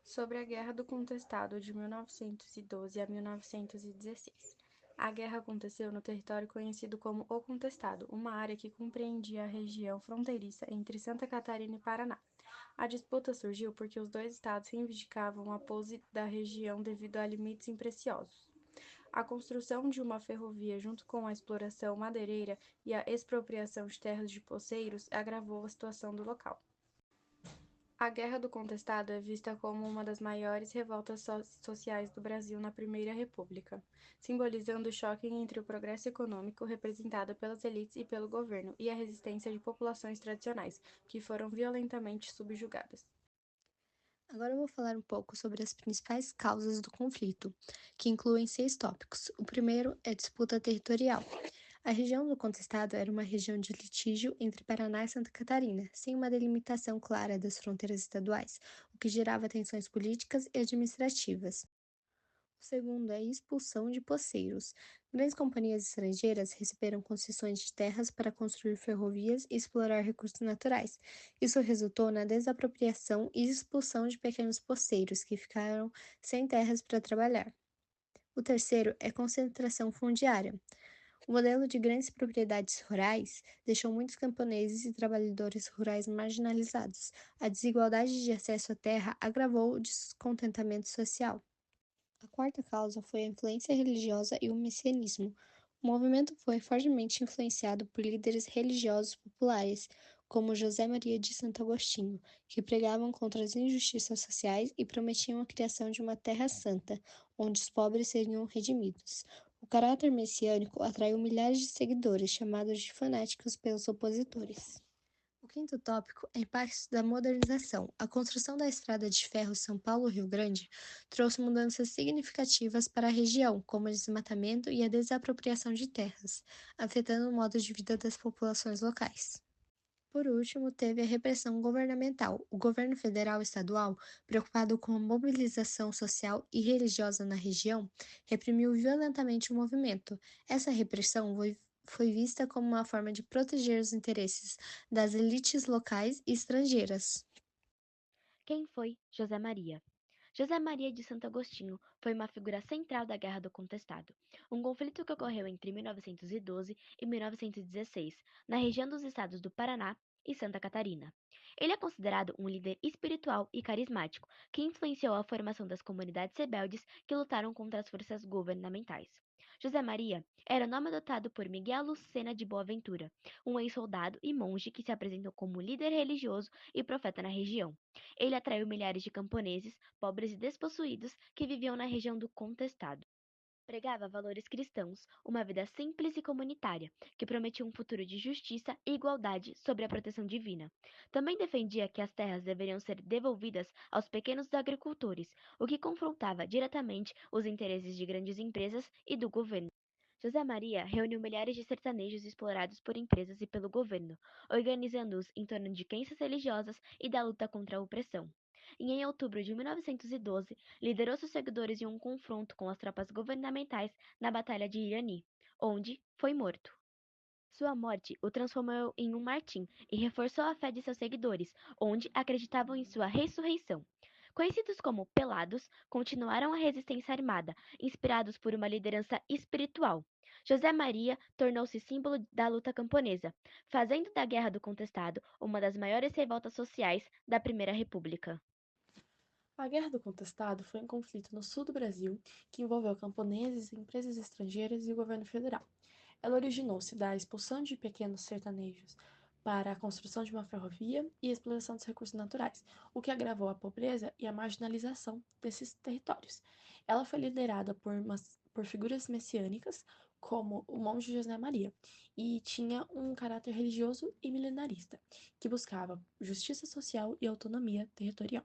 Sobre a Guerra do Contestado de 1912 a 1916. A guerra aconteceu no território conhecido como O Contestado, uma área que compreendia a região fronteiriça entre Santa Catarina e Paraná. A disputa surgiu porque os dois estados reivindicavam a posse da região devido a limites impreciosos. A construção de uma ferrovia junto com a exploração madeireira e a expropriação de terras de poceiros agravou a situação do local. A Guerra do Contestado é vista como uma das maiores revoltas sociais do Brasil na Primeira República, simbolizando o choque entre o progresso econômico representado pelas elites e pelo governo e a resistência de populações tradicionais, que foram violentamente subjugadas. Agora eu vou falar um pouco sobre as principais causas do conflito, que incluem 6 tópicos. O primeiro é disputa territorial. A região do contestado era uma região de litígio entre Paraná e Santa Catarina, sem uma delimitação clara das fronteiras estaduais, o que gerava tensões políticas e administrativas. O segundo é a expulsão de poceiros. Grandes companhias estrangeiras receberam concessões de terras para construir ferrovias e explorar recursos naturais. Isso resultou na desapropriação e expulsão de pequenos poceiros que ficaram sem terras para trabalhar. O terceiro é concentração fundiária. O modelo de grandes propriedades rurais deixou muitos camponeses e trabalhadores rurais marginalizados. A desigualdade de acesso à terra agravou o descontentamento social. A quarta causa foi a influência religiosa e o messianismo. O movimento foi fortemente influenciado por líderes religiosos populares, como José Maria de Santo Agostinho, que pregavam contra as injustiças sociais e prometiam a criação de uma terra santa, onde os pobres seriam redimidos. O caráter messiânico atraiu milhares de seguidores, chamados de fanáticos pelos opositores. O quinto tópico é impactos da modernização. A construção da estrada de ferro São Paulo-Rio Grande trouxe mudanças significativas para a região, como o desmatamento e a desapropriação de terras, afetando o modo de vida das populações locais. Por último, teve a repressão governamental. O governo federal e estadual, preocupado com a mobilização social e religiosa na região, reprimiu violentamente o movimento. Essa repressão foi vista como uma forma de proteger os interesses das elites locais e estrangeiras. Quem foi José Maria? José Maria de Santo Agostinho foi uma figura central da Guerra do Contestado, um conflito que ocorreu entre 1912 e 1916, na região dos estados do Paraná e Santa Catarina. Ele é considerado um líder espiritual e carismático que influenciou a formação das comunidades rebeldes que lutaram contra as forças governamentais. José Maria era o nome adotado por Miguel Lucena de Boaventura, um ex-soldado e monge que se apresentou como líder religioso e profeta na região. Ele atraiu milhares de camponeses, pobres e despossuídos que viviam na região do Contestado. Pregava valores cristãos, uma vida simples e comunitária, que prometia um futuro de justiça e igualdade sob a proteção divina. Também defendia que as terras deveriam ser devolvidas aos pequenos agricultores, o que confrontava diretamente os interesses de grandes empresas e do governo. José Maria reuniu milhares de sertanejos explorados por empresas e pelo governo, organizando-os em torno de crenças religiosas e da luta contra a opressão. E em outubro de 1912, liderou seus seguidores em um confronto com as tropas governamentais na Batalha de Irani, onde foi morto. Sua morte o transformou em um martim e reforçou a fé de seus seguidores, onde acreditavam em sua ressurreição. Conhecidos como Pelados, continuaram a resistência armada, inspirados por uma liderança espiritual. José Maria tornou-se símbolo da luta camponesa, fazendo da Guerra do Contestado uma das maiores revoltas sociais da Primeira República. A Guerra do Contestado foi um conflito no sul do Brasil que envolveu camponeses, empresas estrangeiras e o governo federal. Ela originou-se da expulsão de pequenos sertanejos para a construção de uma ferrovia e a exploração dos recursos naturais, o que agravou a pobreza e a marginalização desses territórios. Ela foi liderada por figuras messiânicas, como o monge José Maria, e tinha um caráter religioso e milenarista, que buscava justiça social e autonomia territorial.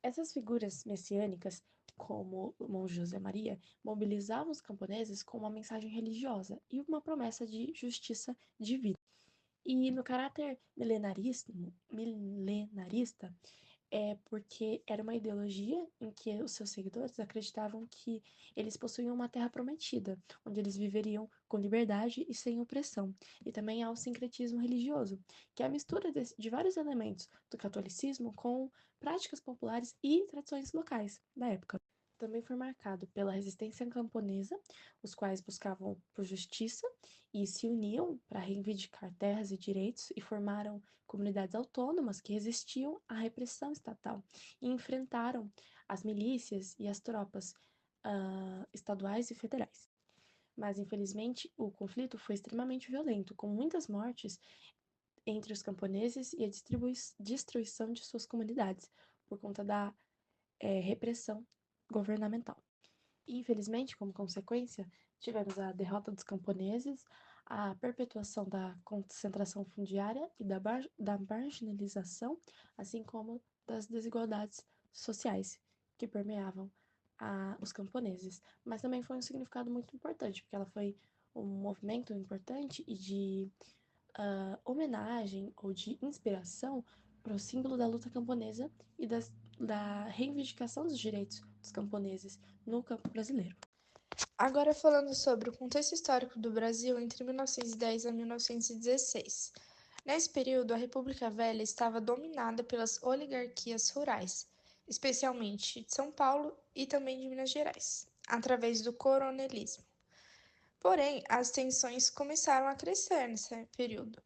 Essas figuras messiânicas, como o monge José Maria, mobilizavam os camponeses com uma mensagem religiosa e uma promessa de justiça divina. E no caráter milenarista, é porque era uma ideologia em que os seus seguidores acreditavam que eles possuíam uma terra prometida, onde eles viveriam com liberdade e sem opressão. E também há o sincretismo religioso, que é a mistura de vários elementos do catolicismo com práticas populares e tradições locais da época. Também foi marcado pela resistência camponesa, os quais buscavam por justiça e se uniam para reivindicar terras e direitos e formaram comunidades autônomas que resistiam à repressão estatal e enfrentaram as milícias e as tropas estaduais e federais. Mas, infelizmente, o conflito foi extremamente violento, com muitas mortes entre os camponeses e a destruição de suas comunidades, por conta da repressão governamental. E, infelizmente, como consequência, tivemos a derrota dos camponeses, a perpetuação da concentração fundiária e da marginalização, assim como das desigualdades sociais que permeavam os camponeses. Mas também foi um significado muito importante, porque ela foi um movimento importante e de homenagem ou de inspiração para o símbolo da luta camponesa e da reivindicação dos direitos dos camponeses no campo brasileiro. Agora falando sobre o contexto histórico do Brasil entre 1910 a 1916. Nesse período, a República Velha estava dominada pelas oligarquias rurais, especialmente de São Paulo e também de Minas Gerais, através do coronelismo. Porém, as tensões começaram a crescer nesse período.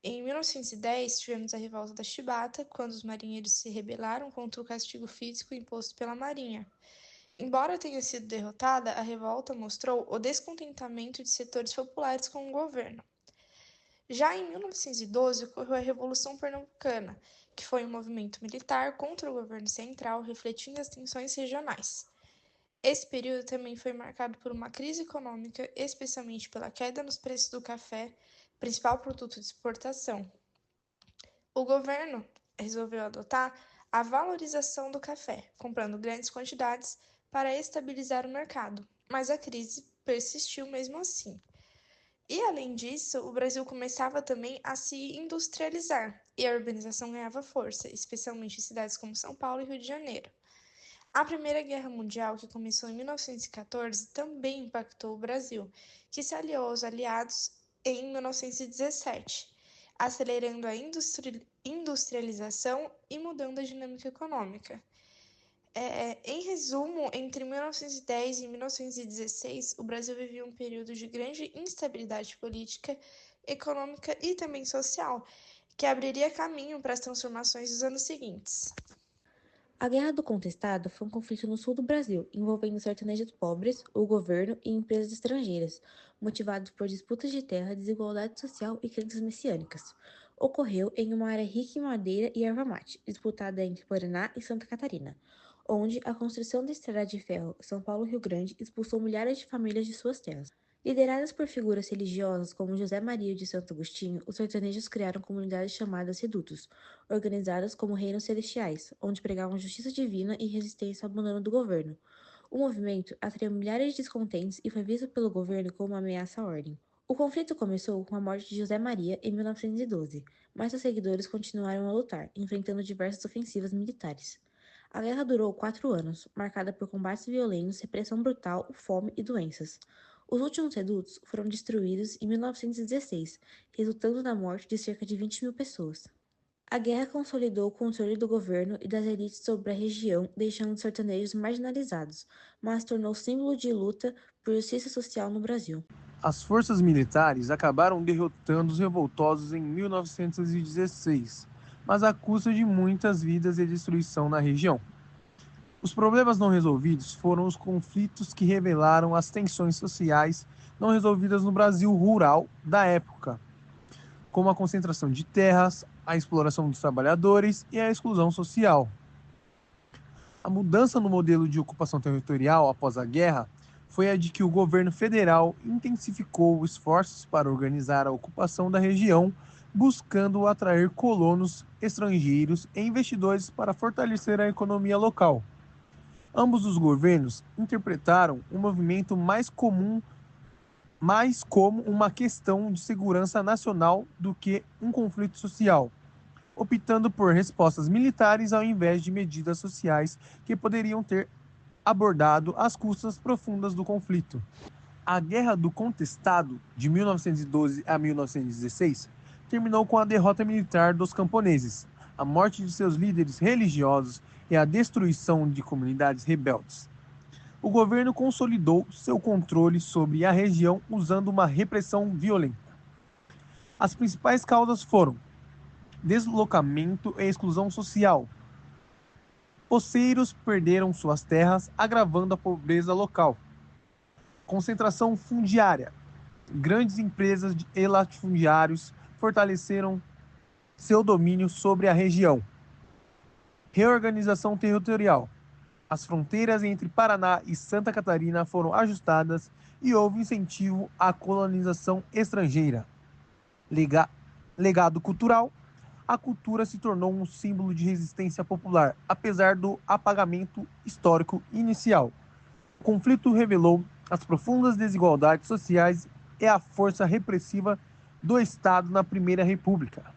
Em 1910, tivemos a Revolta da Chibata, quando os marinheiros se rebelaram contra o castigo físico imposto pela Marinha. Embora tenha sido derrotada, a revolta mostrou o descontentamento de setores populares com o governo. Já em 1912, ocorreu a Revolução Pernambucana, que foi um movimento militar contra o governo central, refletindo as tensões regionais. Esse período também foi marcado por uma crise econômica, especialmente pela queda nos preços do café, principal produto de exportação. O governo resolveu adotar a valorização do café, comprando grandes quantidades para estabilizar o mercado, mas a crise persistiu mesmo assim. E, além disso, o Brasil começava também a se industrializar e a urbanização ganhava força, especialmente em cidades como São Paulo e Rio de Janeiro. A Primeira Guerra Mundial, que começou em 1914, também impactou o Brasil, que se aliou aos aliados em 1917, acelerando a industrialização e mudando a dinâmica econômica. Em resumo, entre 1910 e 1916, o Brasil vivia um período de grande instabilidade política, econômica e também social, que abriria caminho para as transformações dos anos seguintes. A Guerra do Contestado foi um conflito no sul do Brasil, envolvendo sertanejos pobres, o governo e empresas estrangeiras, motivados por disputas de terra, desigualdade social e crenças messiânicas. Ocorreu em uma área rica em madeira e erva-mate, disputada entre Paraná e Santa Catarina, onde a construção da estrada de ferro São Paulo-Rio Grande expulsou milhares de famílias de suas terras. Lideradas por figuras religiosas como José Maria de Santo Agostinho, os sertanejos criaram comunidades chamadas redutos, organizadas como reinos celestiais, onde pregavam justiça divina e resistência ao abandono do governo. O movimento atraiu milhares de descontentes e foi visto pelo governo como uma ameaça à ordem. O conflito começou com a morte de José Maria em 1912, mas seus seguidores continuaram a lutar, enfrentando diversas ofensivas militares. A guerra durou 4 anos, marcada por combates violentos, repressão brutal, fome e doenças. Os últimos redutos foram destruídos em 1916, resultando na morte de cerca de 20 mil pessoas. A guerra consolidou o controle do governo e das elites sobre a região, deixando os sertanejos marginalizados, mas tornou símbolo de luta por justiça social no Brasil. As forças militares acabaram derrotando os revoltosos em 1916, mas à custa de muitas vidas e destruição na região. Os problemas não resolvidos foram os conflitos que revelaram as tensões sociais não resolvidas no Brasil rural da época, como a concentração de terras, a exploração dos trabalhadores e a exclusão social. A mudança no modelo de ocupação territorial após a guerra foi a de que o governo federal intensificou esforços para organizar a ocupação da região, buscando atrair colonos estrangeiros e investidores para fortalecer a economia local. Ambos os governos interpretaram o movimento mais como uma questão de segurança nacional do que um conflito social. optando por respostas militares ao invés de medidas sociais que poderiam ter abordado as custas profundas do conflito. A Guerra do Contestado, de 1912 a 1916, terminou com a derrota militar dos camponeses, a morte de seus líderes religiosos e a destruição de comunidades rebeldes. O governo consolidou seu controle sobre a região usando uma repressão violenta. As principais causas foram deslocamento e exclusão social. Poceiros perderam suas terras, agravando a pobreza local. Concentração fundiária. Grandes empresas e latifundiários fortaleceram seu domínio sobre a região. Reorganização territorial. As fronteiras entre Paraná e Santa Catarina foram ajustadas e houve incentivo à colonização estrangeira. Legado cultural. A cultura se tornou um símbolo de resistência popular, apesar do apagamento histórico inicial. O conflito revelou as profundas desigualdades sociais e a força repressiva do Estado na Primeira República.